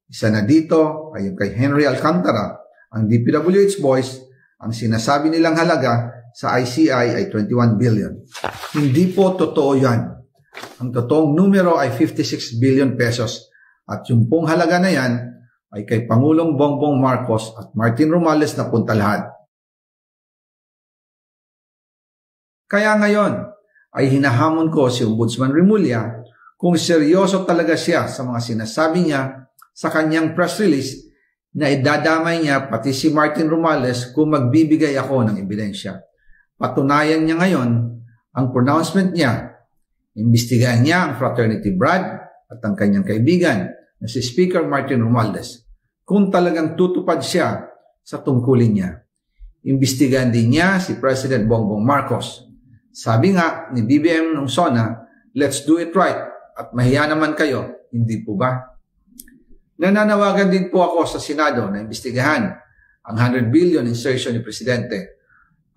Isa na dito ay yung kay Henry Alcantara, ang DPWH boys, ang sinasabi nilang halaga sa ICI ay 21 billion. Hindi po totoo yan. Ang totoong numero ay 56 billion pesos at yung pong halaga na yan ay kay Pangulong Bongbong Marcos at Martin Romales na punta lahat. Kaya ngayon ay hinahamon ko si Ombudsman Remulla kung seryoso talaga siya sa mga sinasabi niya sa kanyang press release na idadamay niya pati si Martin Romales kung magbibigay ako ng ebidensya. Patunayan niya ngayon ang pronouncement niya. Imbestigahan niya ang fraternity Brad at ang kanyang kaibigan na si Speaker Martin Romualdez kung talagang tutupad siya sa tungkulin niya. Imbestigahan din niya si President Bongbong Marcos. Sabi nga ni BBM nung SONA, let's do it right at mahiya naman kayo, hindi po ba? Nananawagan din po ako sa Senado na imbestigahan ang 100 billion insertion ni Presidente.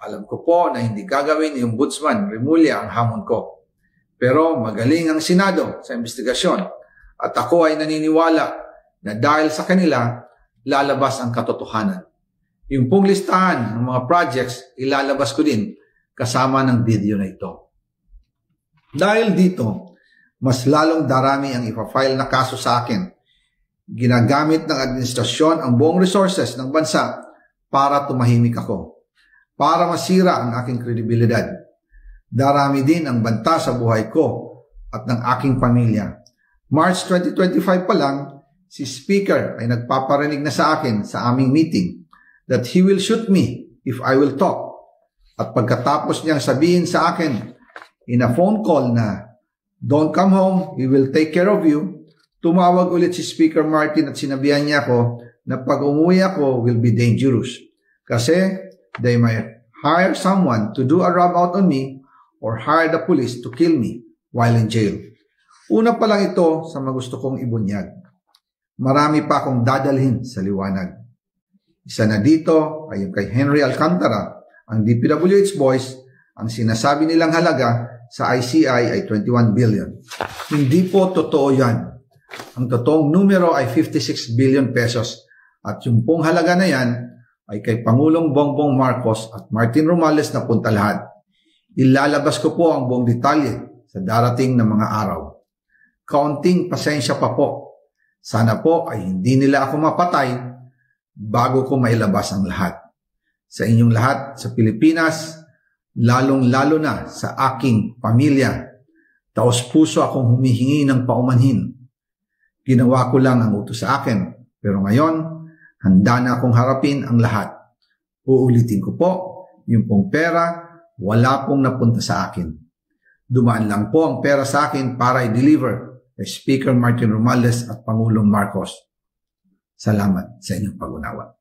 Alam ko po na hindi gagawin ni Ombudsman Remulla ang hamon ko. Pero magaling ang Senado sa investigasyon at ako ay naniniwala na dahil sa kanila, lalabas ang katotohanan. Yung pong listahan ng mga projects, ilalabas ko din kasama ng video na ito. Dahil dito, mas lalong darami ang ipafile na kaso sa akin. Ginagamit ng administrasyon ang buong resources ng bansa para tumahimik ako, para masira ang aking kredibilidad. Darami din ang banta sa buhay ko at ng aking pamilya. March 2025 pa lang, si Speaker ay nagpaparinig na sa akin sa aming meeting that he will shoot me if I will talk. At pagkatapos niyang sabihin sa akin in a phone call na don't come home, he will take care of you, tumawag ulit si Speaker Martin at sinabihan niya ako na pag umuwi ako will be dangerous kasi they might hire someone to do a rub out on me or hire the police to kill me while in jail. Una pa lang ito sa magusto kong ibunyag. Marami pa akong dadalhin sa liwanag. Isa na dito ay yung kay Henry Alcantara, ang DPWH boys, ang sinasabi nilang halaga sa ICI ay 21 billion. Hindi po totoo yan. Ang totoong numero ay 56 billion pesos at yung pong halaga na yan ay kay Pangulong Bongbong Marcos at Martin Romales na punta lahat. Ilalabas ko po ang buong detalye sa darating na mga araw. Kaunting pasensya pa po. Sana po ay hindi nila ako mapatay bago ko mailabas ang lahat. Sa inyong lahat sa Pilipinas, lalong-lalo na sa aking pamilya, taos-puso akong humihingi ng paumanhin. Ginawa ko lang ang utos sa akin, pero ngayon, handa na akong harapin ang lahat. Uulitin ko po, yung pong pera, wala pong napunta sa akin. Dumaan lang po ang pera sa akin para i-deliver kay Speaker Martin Romales at Pangulong Marcos. Salamat sa inyong pag-unawa.